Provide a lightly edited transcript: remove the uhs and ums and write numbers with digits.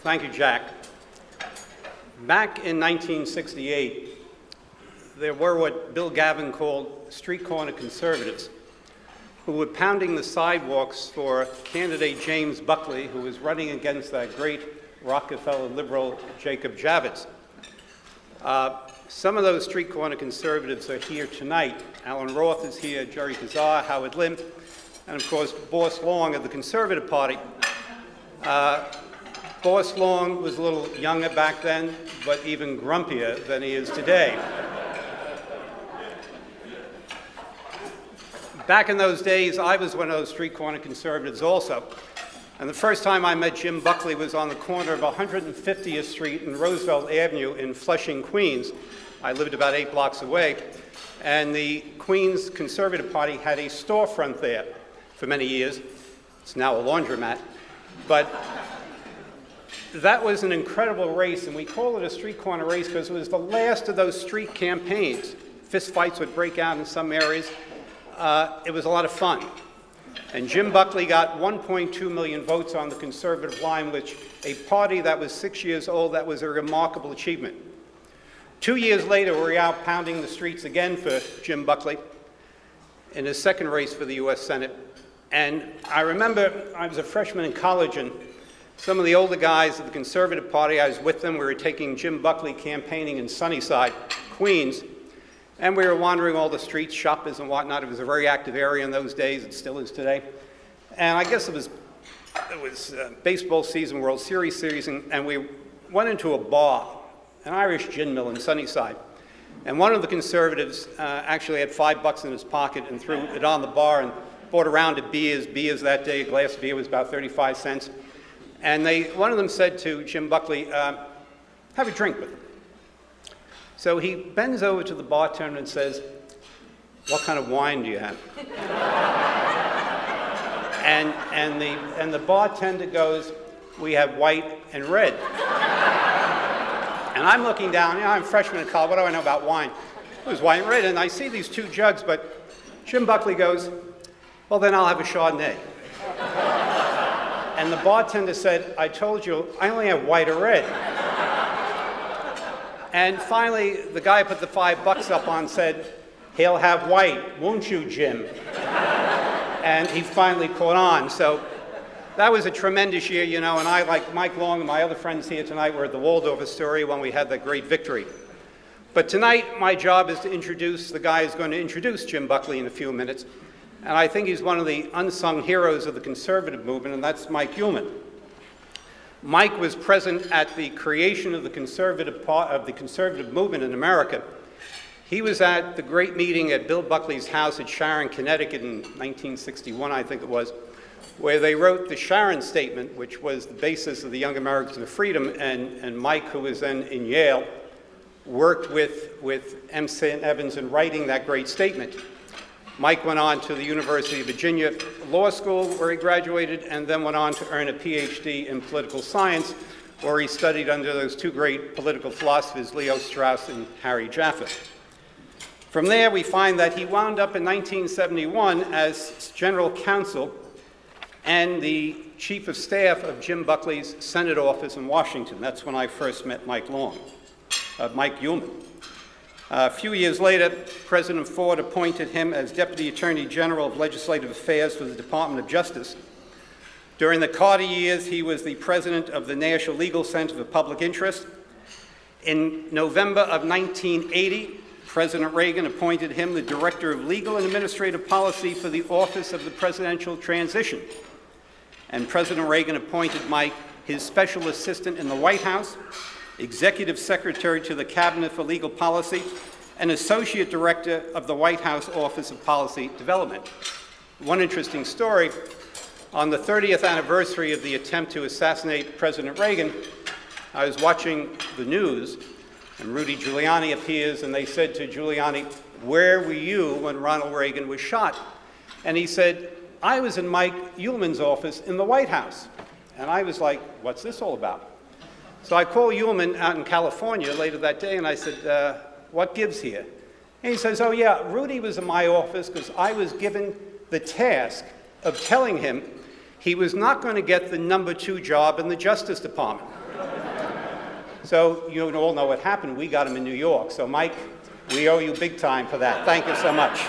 Thank you, Jack. Back in 1968, there were what Bill Gavin called street corner conservatives who were pounding the sidewalks for candidate James Buckley, who was running against that great Rockefeller liberal Jacob Javits. Some of those street corner conservatives are here tonight. Alan Roth is here, Jerry Kazar, Howard Lim, and of course, Boss Long of the Conservative Party. Boss Long was a little younger back then, but even grumpier than he is today. Back in those days, I was one of those street corner conservatives also. And the first time I met Jim Buckley was on the corner of 150th Street and Roosevelt Avenue in Flushing, Queens. I lived about 8 blocks away. And the Queens Conservative Party had a storefront there for many years. It's now a laundromat. But that was an incredible race, and we call it a street corner race because it was the last of those street campaigns. Fist fights would break out in some areas. It was a lot of fun. And Jim Buckley got 1.2 million votes on the conservative line, which a party that was 6 years old, that was a remarkable achievement. 2 years later, we're out pounding the streets again for Jim Buckley in his second race for the U.S. Senate. And I remember I was a freshman in college, and some of the older guys of the Conservative Party, I was with them. We were taking Jim Buckley campaigning in Sunnyside, Queens, and we were wandering all the streets, shoppers and whatnot. It was a very active area in those days. It still is today. And I guess it was baseball season, World Series season, and we went into a bar, an Irish gin mill in Sunnyside. And one of the conservatives actually had $5 in his pocket and threw it on the bar and bought a round of beers. Beers that day, a glass of beer was about 35 cents. And one of them said to Jim Buckley, have a drink with him. So he bends over to the bartender and says, what kind of wine do you have? and the bartender goes, we have white and red. And I'm looking down, I'm a freshman in college, what do I know about wine? It was white and red, and I see these two jugs, but Jim Buckley goes, well, then I'll have a Chardonnay. And the bartender said, I told you, I only have white or red. And finally, the guy put the $5 up on said, he'll have white, won't you, Jim? And he finally caught on. So that was a tremendous year, and I, like Mike Long and my other friends here tonight, were at the Waldorf Astoria when we had that great victory. But tonight, my job is to introduce the guy who's going to introduce Jim Buckley in a few minutes. And I think he's one of the unsung heroes of the conservative movement, and that's Mike Uhlman. Mike was present at the creation of the conservative movement in America. He was at the great meeting at Bill Buckley's house at Sharon, Connecticut in 1961, I think it was, where they wrote the Sharon Statement, which was the basis of the Young Americans for Freedom, and Mike, who was then in Yale, worked with M. St. Evans in writing that great statement. Mike went on to the University of Virginia Law School, where he graduated, and then went on to earn a PhD in political science, where he studied under those two great political philosophers, Leo Strauss and Harry Jaffa. From there, we find that he wound up in 1971 as general counsel and the chief of staff of Jim Buckley's Senate office in Washington. That's when I first met Mike Uhlman. A few years later, President Ford appointed him as Deputy Attorney General of Legislative Affairs for the Department of Justice. During the Carter years, he was the president of the National Legal Center for Public Interest. In November of 1980, President Reagan appointed him the Director of Legal and Administrative Policy for the Office of the Presidential Transition. And President Reagan appointed Mike his special assistant in the White House, Executive Secretary to the Cabinet for Legal Policy, and Associate Director of the White House Office of Policy Development. One interesting story, on the 30th anniversary of the attempt to assassinate President Reagan, I was watching the news, and Rudy Giuliani appears, and they said to Giuliani, where were you when Ronald Reagan was shot? And he said, I was in Mike Uhlman's office in the White House. And I was like, what's this all about? So I called Uhlman out in California later that day, and I said, what gives here? And he says, oh yeah, Rudy was in my office because I was given the task of telling him he was not going to get the #2 job in the Justice Department. So you all know what happened. We got him in New York. So Mike, we owe you big time for that. Thank you so much.